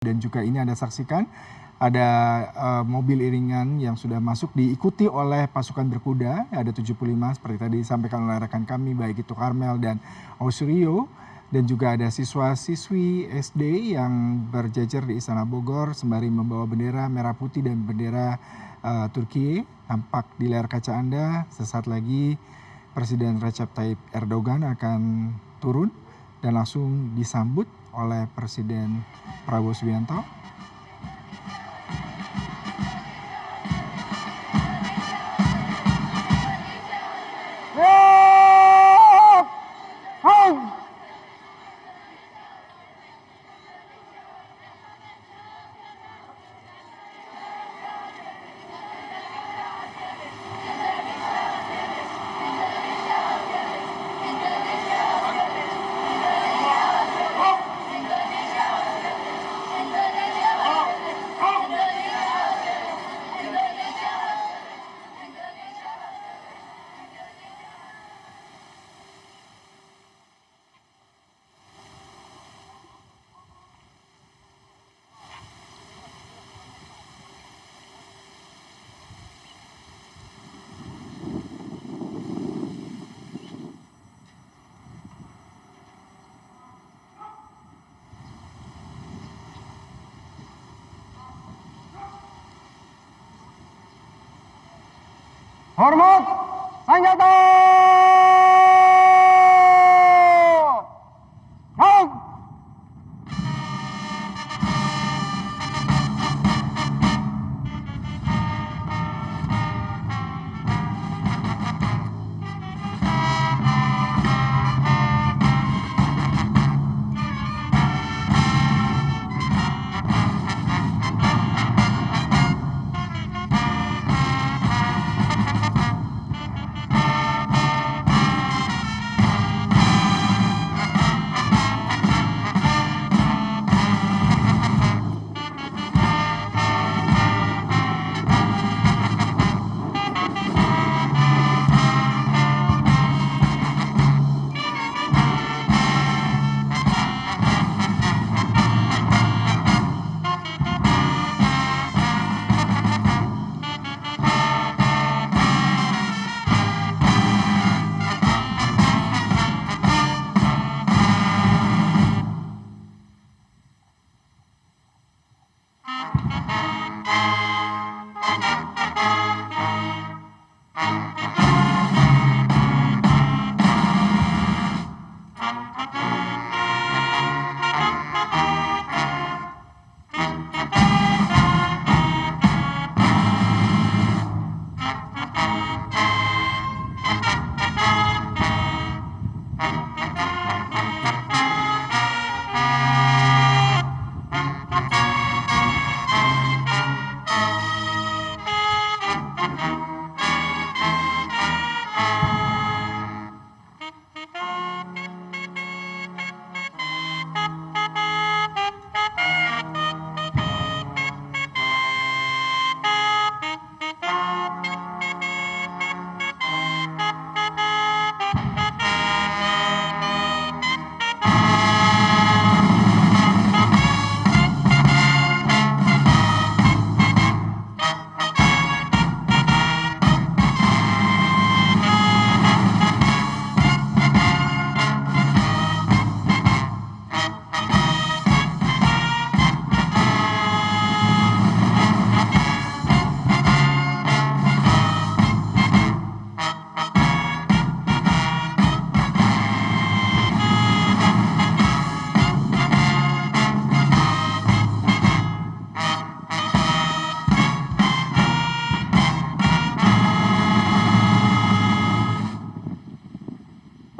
Dan juga ini Anda saksikan ada mobil iringan yang sudah masuk diikuti oleh pasukan berkuda, ada 75 seperti tadi disampaikan oleh rekan kami baik itu Karmel dan Ausurio, dan juga ada siswa-siswi SD yang berjajar di Istana Bogor sembari membawa bendera merah putih dan bendera Turkiye. Tampak di layar kaca Anda sesaat lagi Presiden Recep Tayyip Erdogan akan turun dan langsung disambut oleh Presiden Prabowo Subianto. Hormat senjata! Jauh!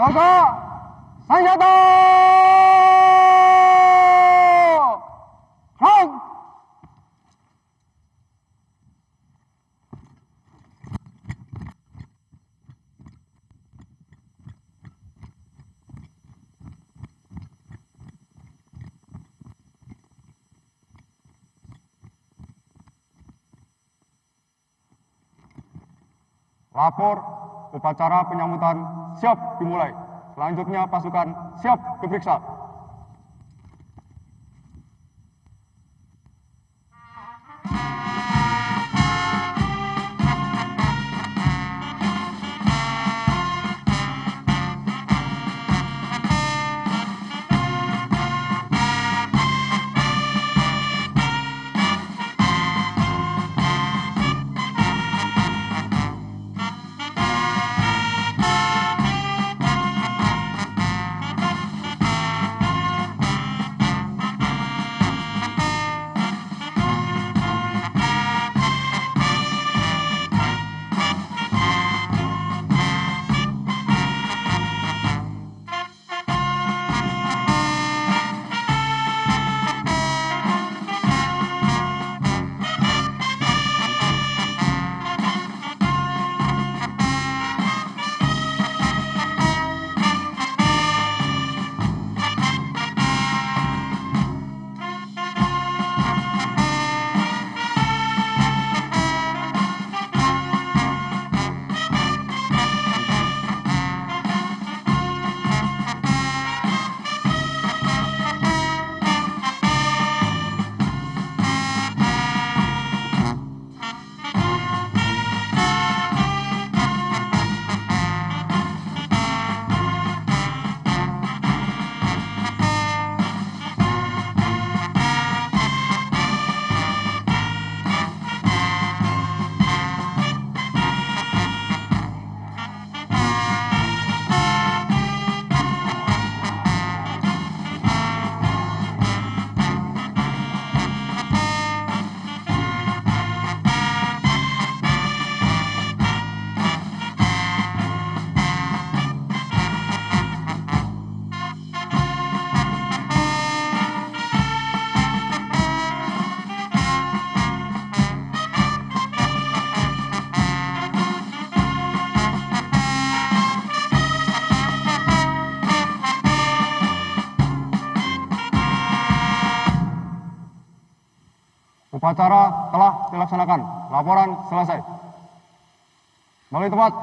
Kakak, senjata! Jauh! Lapor, upacara penyambutan siap dimulai. Selanjutnya pasukan siap diperiksa. Upacara telah dilaksanakan. Laporan selesai. Balik tempat.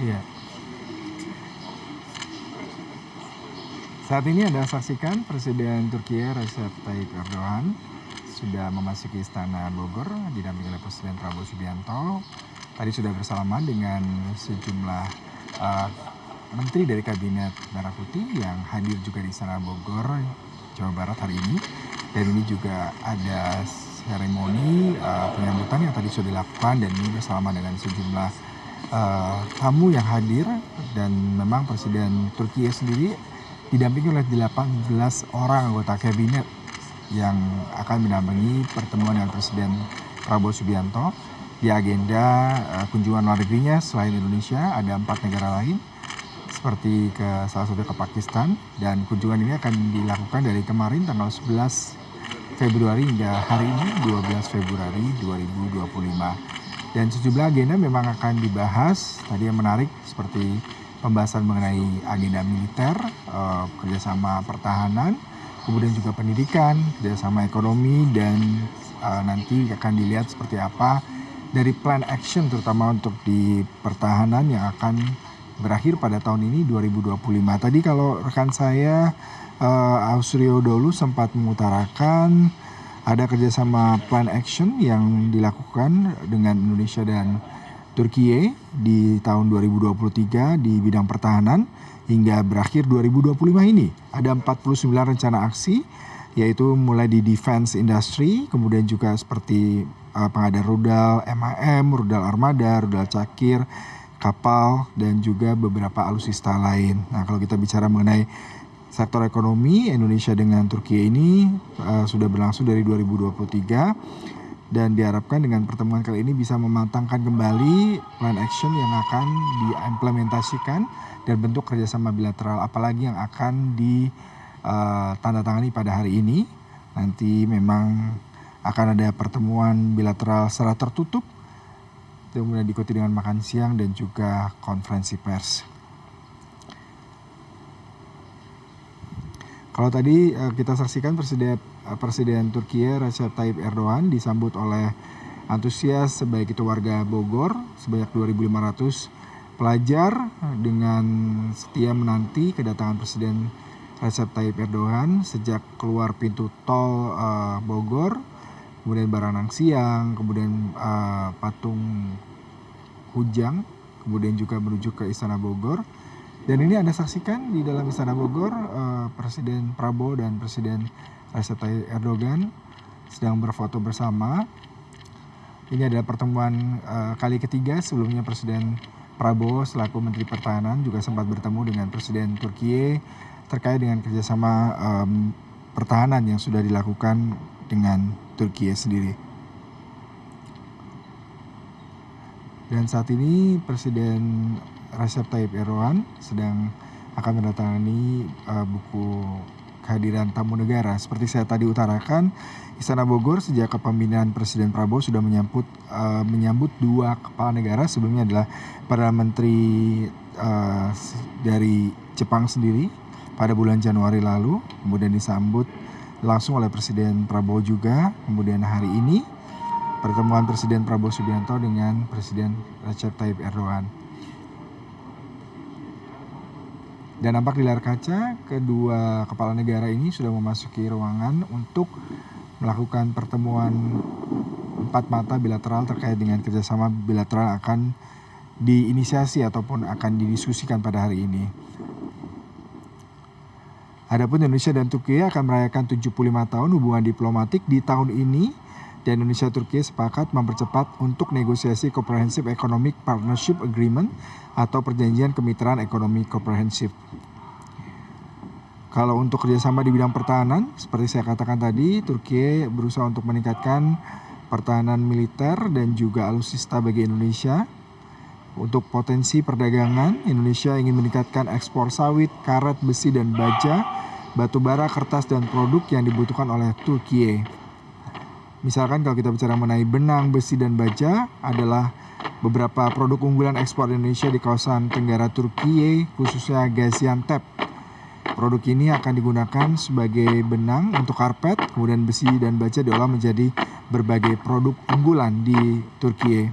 Iya. Saat ini Anda saksikan Presiden Turki Recep Tayyip Erdogan sudah memasuki Istana Bogor didampingi oleh Presiden Prabowo Subianto. Tadi sudah bersalaman dengan sejumlah menteri dari Kabinet Merah Putih yang hadir juga di Istana Bogor, Jawa Barat hari ini. Dan ini juga ada seremoni penyambutan yang tadi sudah dilakukan dan ini bersalaman dengan sejumlah tamu yang hadir. Dan memang Presiden Turki sendiri didampingi oleh 18 orang anggota kabinet yang akan mendampingi pertemuan dengan Presiden Prabowo Subianto. Di agenda kunjungan luar negerinya selain Indonesia ada 4 negara lain seperti salah satu ke Pakistan, dan kunjungan ini akan dilakukan dari kemarin tanggal 11 Februari hingga hari ini 12 Februari 2025. Dan sejumlah agenda memang akan dibahas. Tadi yang menarik seperti pembahasan mengenai agenda militer, kerjasama pertahanan, kemudian juga pendidikan, kerjasama ekonomi, dan nanti akan dilihat seperti apa dari plan action terutama untuk di pertahanan yang akan berakhir pada tahun ini 2025. Tadi kalau rekan saya Ausrio Dholu sempat mengutarakan ada kerjasama plan action yang dilakukan dengan Indonesia dan Turkiye di tahun 2023 di bidang pertahanan hingga berakhir 2025 ini. Ada 49 rencana aksi, yaitu mulai di defense industry, kemudian juga seperti pengadaan rudal MAM, rudal armada, rudal cakir, kapal, dan juga beberapa alutsista lain. Nah, kalau kita bicara mengenai sektor ekonomi, Indonesia dengan Turkiye ini sudah berlangsung dari 2023. Dan diharapkan dengan pertemuan kali ini bisa mematangkan kembali plan action yang akan diimplementasikan dan bentuk kerjasama bilateral apalagi yang akan ditandatangani pada hari ini. Nanti memang akan ada pertemuan bilateral secara tertutup, kemudian diikuti dengan makan siang dan juga konferensi pers. Kalau tadi kita saksikan Presiden Turkiye Recep Tayyip Erdogan disambut oleh antusias baik itu warga Bogor sebanyak 2.500 pelajar dengan setia menanti kedatangan Presiden Recep Tayyip Erdogan sejak keluar pintu tol Bogor, kemudian Baranang Siang, kemudian Patung Kujang, kemudian juga menuju ke Istana Bogor. Dan ini Anda saksikan di dalam Istana Bogor, Presiden Prabowo dan Presiden Recep Tayyip Erdogan sedang berfoto bersama. Ini adalah pertemuan kali ketiga. Sebelumnya Presiden Prabowo selaku Menteri Pertahanan juga sempat bertemu dengan Presiden Turkiye terkait dengan kerjasama pertahanan yang sudah dilakukan dengan Turkiye sendiri. Dan saat ini Presiden Recep Tayyip Erdogan sedang akan menandatangani buku kehadiran tamu negara. Seperti saya tadi utarakan, Istana Bogor sejak kepemimpinan Presiden Prabowo sudah menyambut dua kepala negara. Sebelumnya adalah Perdana Menteri dari Jepang sendiri pada bulan Januari lalu, kemudian disambut langsung oleh Presiden Prabowo juga. Kemudian hari ini pertemuan Presiden Prabowo Subianto dengan Presiden Recep Tayyip Erdogan. Dan nampak di layar kaca, kedua kepala negara ini sudah memasuki ruangan untuk melakukan pertemuan empat mata bilateral terkait dengan kerjasama bilateral akan diinisiasi ataupun akan didiskusikan pada hari ini. Adapun Indonesia dan Turkiye akan merayakan 75 tahun hubungan diplomatik di tahun ini, dan Indonesia dan Turkiye sepakat mempercepat untuk negosiasi Comprehensive Economic Partnership Agreement atau perjanjian kemitraan ekonomi komprehensif. Kalau untuk kerjasama di bidang pertahanan, seperti saya katakan tadi, Turkiye berusaha untuk meningkatkan pertahanan militer dan juga alutsista bagi Indonesia. Untuk potensi perdagangan, Indonesia ingin meningkatkan ekspor sawit, karet, besi, dan baja, batu bara, kertas, dan produk yang dibutuhkan oleh Turkiye. Misalkan kalau kita bicara mengenai benang, besi, dan baja adalah beberapa produk unggulan ekspor Indonesia di kawasan Tenggara Turkiye, khususnya Gaziantep. Produk ini akan digunakan sebagai benang untuk karpet, kemudian besi dan baja diolah menjadi berbagai produk unggulan di Turkiye.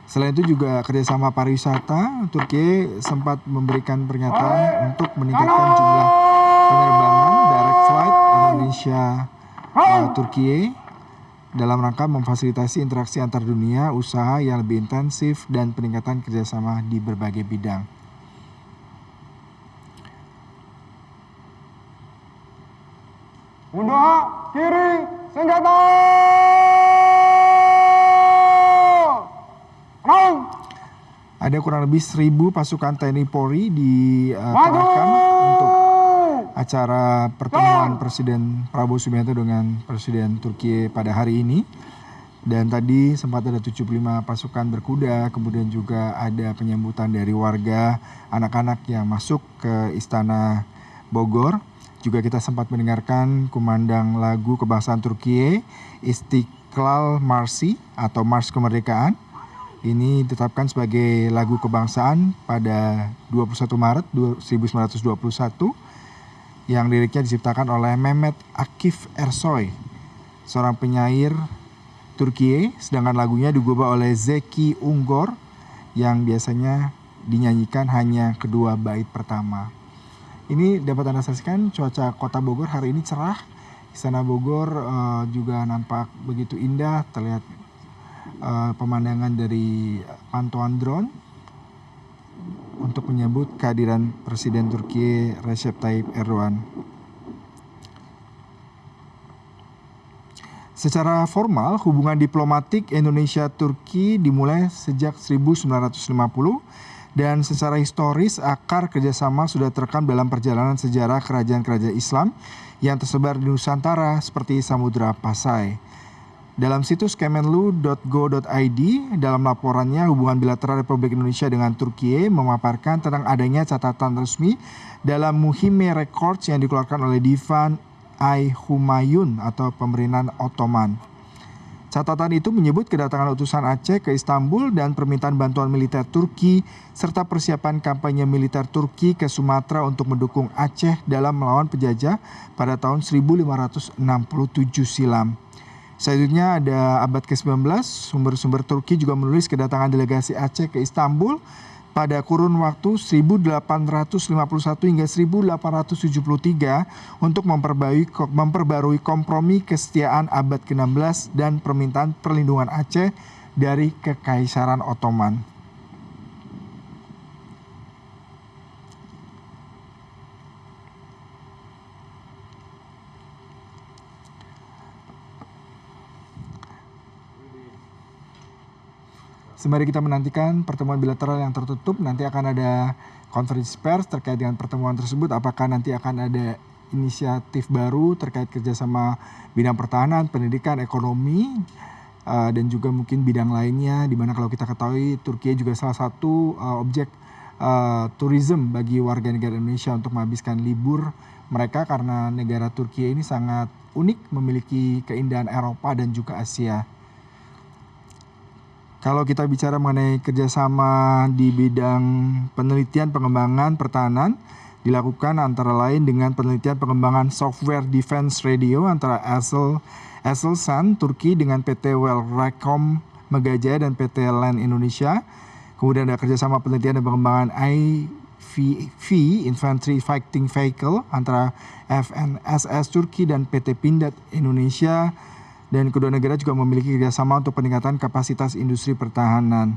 Selain itu juga kerjasama pariwisata, Turkiye sempat memberikan pernyataan untuk meningkatkan jumlah penerbangan direct flight Indonesia Turkiye dalam rangka memfasilitasi interaksi antar dunia, usaha yang lebih intensif, dan peningkatan kerjasama di berbagai bidang. Mundur kiri senjata. Ada kurang lebih 1.000 pasukan TNI Polri dikerahkan untuk acara pertemuan Presiden Prabowo Subianto dengan Presiden Turkiye pada hari ini. Dan tadi sempat ada 75 pasukan berkuda, kemudian juga ada penyambutan dari warga, anak-anak yang masuk ke Istana Bogor. Juga kita sempat mendengarkan kumandang lagu kebangsaan Turkiye, Istiqlal Marsi atau Mars Kemerdekaan. Ini ditetapkan sebagai lagu kebangsaan pada 21 Maret 1921 yang liriknya diciptakan oleh Mehmet Akif Ersoy, seorang penyair Turkiye, sedangkan lagunya digubah oleh Zeki Ungor yang biasanya dinyanyikan hanya kedua bait pertama. Ini dapat Anda saksikan cuaca kota Bogor hari ini cerah. Istana Bogor juga nampak begitu indah, terlihat pemandangan dari pantauan drone untuk menyambut kehadiran Presiden Turkiye Recep Tayyip Erdogan. Secara formal, hubungan diplomatik Indonesia-Turki dimulai sejak 1950 dan secara historis akar kerjasama sudah terekam dalam perjalanan sejarah kerajaan-kerajaan Islam yang tersebar di Nusantara seperti Samudra Pasai. Dalam situs kemenlu.go.id, dalam laporannya hubungan bilateral Republik Indonesia dengan Turkiye memaparkan tentang adanya catatan resmi dalam Muhime Records yang dikeluarkan oleh Divan I Humayun atau pemerintahan Ottoman. Catatan itu menyebut kedatangan utusan Aceh ke Istanbul dan permintaan bantuan militer Turki serta persiapan kampanye militer Turki ke Sumatera untuk mendukung Aceh dalam melawan penjajah pada tahun 1567 silam. Selanjutnya ada abad ke-19, sumber-sumber Turki juga menulis kedatangan delegasi Aceh ke Istanbul pada kurun waktu 1851 hingga 1873 untuk memperbarui kompromi kesetiaan abad ke-16 dan permintaan perlindungan Aceh dari Kekaisaran Ottoman. Sembari kita menantikan pertemuan bilateral yang tertutup, nanti akan ada konferensi pers terkait dengan pertemuan tersebut. Apakah nanti akan ada inisiatif baru terkait kerjasama bidang pertahanan, pendidikan, ekonomi, dan juga mungkin bidang lainnya. Dimana kalau kita ketahui Turki juga salah satu objek tourism bagi warga negara Indonesia untuk menghabiskan libur mereka karena negara Turki ini sangat unik, memiliki keindahan Eropa dan juga Asia. Kalau kita bicara mengenai kerjasama di bidang penelitian pengembangan pertahanan, dilakukan antara lain dengan penelitian pengembangan software defense radio antara Aselsan Turki dengan PT Welracom Megajaya dan PT LAN Indonesia. Kemudian ada kerjasama penelitian dan pengembangan IFV Infantry Fighting Vehicle antara FNSS Turki dan PT Pindad Indonesia. Dan kedua negara juga memiliki kerjasama untuk peningkatan kapasitas industri pertahanan.